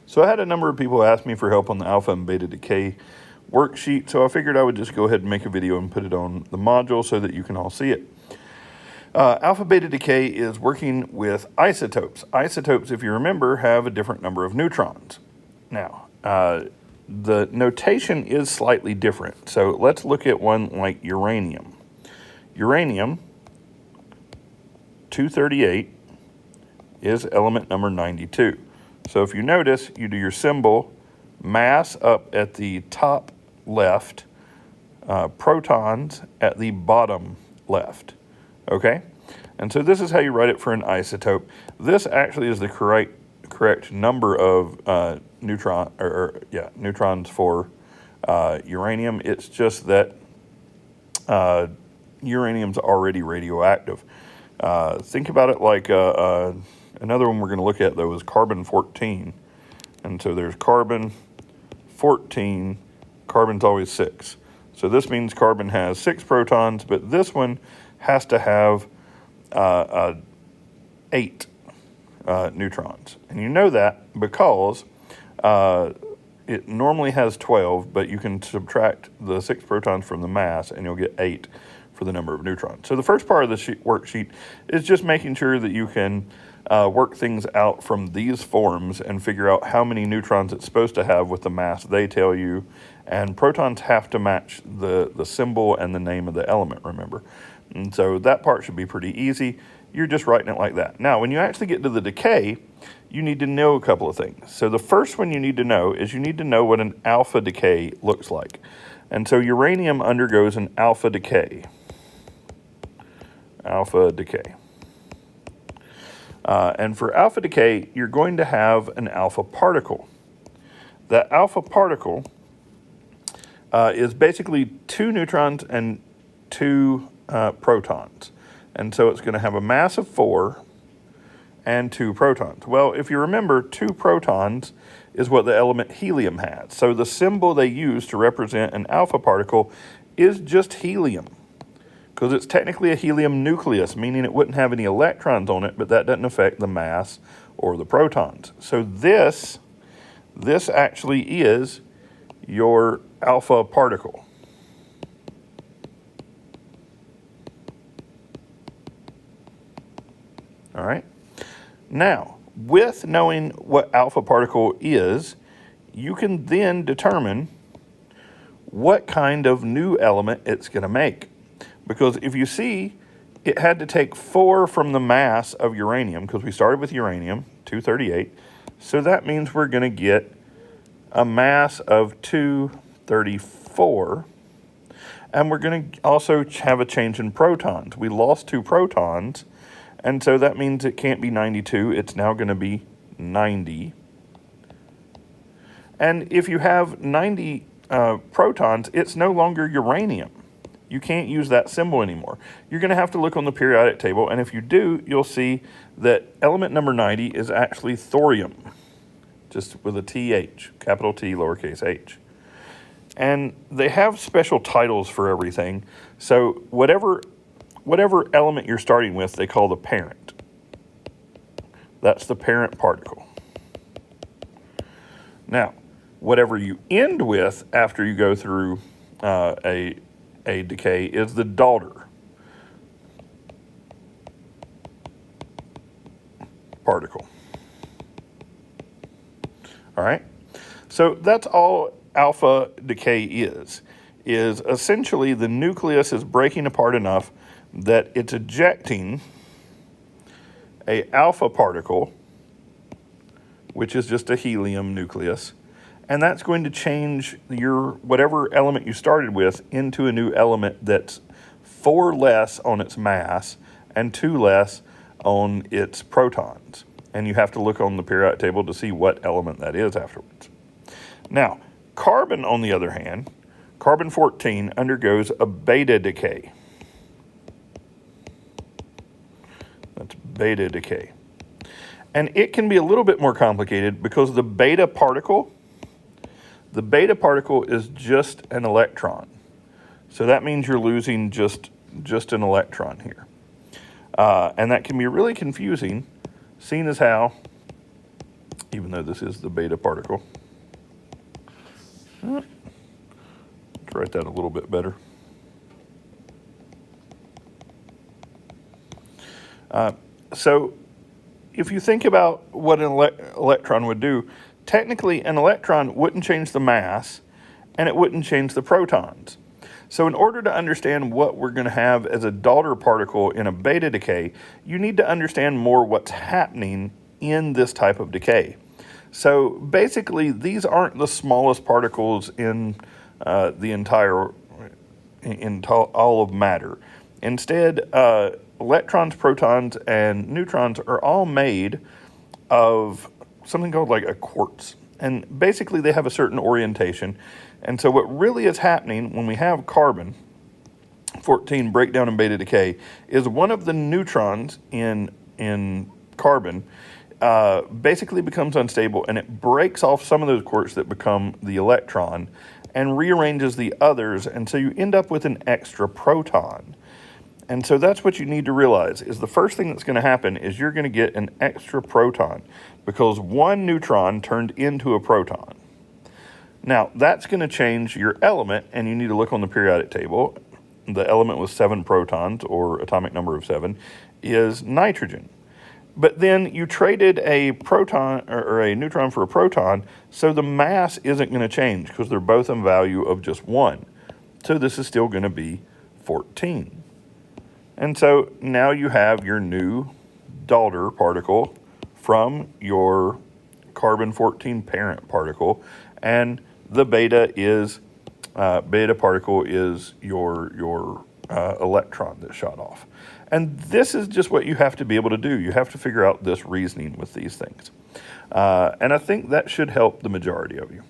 So I had a number of people ask me for help on the alpha and beta decay worksheet, so I figured I would just go ahead and make a video and put it on the module so that you can all see it. Alpha beta decay is working with isotopes. Isotopes, if you remember, have a different number of neutrons. Now, the notation is slightly different. So let's look at one like uranium. Uranium 238 is element number 92. So if you notice, you do your symbol, mass up at the top left, protons at the bottom left. Okay? And so this is how you write it for an isotope. This actually is the correct number of neutrons for uranium. It's just that uranium's already radioactive. Think about it like another one we're going to look at, though, is carbon-14. And so there's carbon-14, carbon's always 6. So this means carbon has 6 protons, but this one has to have 8 neutrons. And you know that because it normally has 12, but you can subtract the 6 protons from the mass and you'll get 8 for the number of neutrons. So the first part of the worksheet is just making sure that you can work things out from these forms and figure out how many neutrons it's supposed to have with the mass they tell you. And protons have to match the symbol and the name of the element, remember. And so that part should be pretty easy. You're just writing it like that. Now, when you actually get to the decay, you need to know a couple of things. So the first one you need to know is you need to know what an alpha decay looks like. And so uranium undergoes an alpha decay. Alpha decay. And for alpha decay, you're going to have an alpha particle. That alpha particle is basically 2 neutrons and 2 protons. And so it's going to have a mass of 4 and 2 protons. Well, if you remember, 2 protons is what the element helium has. So the symbol they use to represent an alpha particle is just helium, because it's technically a helium nucleus, meaning it wouldn't have any electrons on it, but that doesn't affect the mass or the protons. So this actually is your alpha particle. All right. Now, with knowing what alpha particle is, you can then determine what kind of new element it's going to make. Because if you see, it had to take 4 from the mass of uranium, because we started with uranium, 238. So that means we're going to get a mass of 234. And we're going to also have a change in protons. We lost 2 protons. And so that means it can't be 92. It's now going to be 90. And if you have 90 protons, it's no longer uranium. You can't use that symbol anymore. You're going to have to look on the periodic table, and if you do, you'll see that element number 90 is actually thorium, just with a TH, capital T, lowercase h. And they have special titles for everything. So whatever element you're starting with, they call the parent. That's the parent particle. Now, whatever you end with after you go through a decay is the daughter particle. All right? So that's all alpha decay is essentially the nucleus is breaking apart enough that it's ejecting a alpha particle, which is just a helium nucleus, and that's going to change your whatever element you started with into a new element that's 4 less on its mass and 2 less on its protons. And you have to look on the periodic table to see what element that is afterwards. Now, carbon, on the other hand, carbon-14 undergoes a beta decay. That's beta decay. And it can be a little bit more complicated because the beta particle is just an electron. So that means you're losing just an electron here. And that can be really confusing, seeing as how even though this is the beta particle. Let's write that a little bit better. So if you think about what an electron would do, technically an electron wouldn't change the mass and it wouldn't change the protons. So in order to understand what we're going to have as a daughter particle in a beta decay, you need to understand more what's happening in this type of decay. So basically, these aren't the smallest particles in all of matter. Instead, electrons, protons, and neutrons are all made of something called like a quartz. And basically, they have a certain orientation. And so what really is happening when we have carbon 14 breakdown in beta decay is one of the neutrons in carbon basically becomes unstable, and it breaks off some of those quarks that become the electron and rearranges the others, and so you end up with an extra proton. And so that's what you need to realize is the first thing that's going to happen is you're going to get an extra proton because one neutron turned into a proton. Now, that's going to change your element, and you need to look on the periodic table. The element with 7 protons, or atomic number of 7, is nitrogen. But then you traded a proton or a neutron for a proton, so the mass isn't going to change because they're both in value of just 1. So this is still going to be 14. And so now you have your new daughter particle from your carbon-14 parent particle, and the beta particle is your electron that shot off. And this is just what you have to be able to do. You have to figure out this reasoning with these things. And I think that should help the majority of you.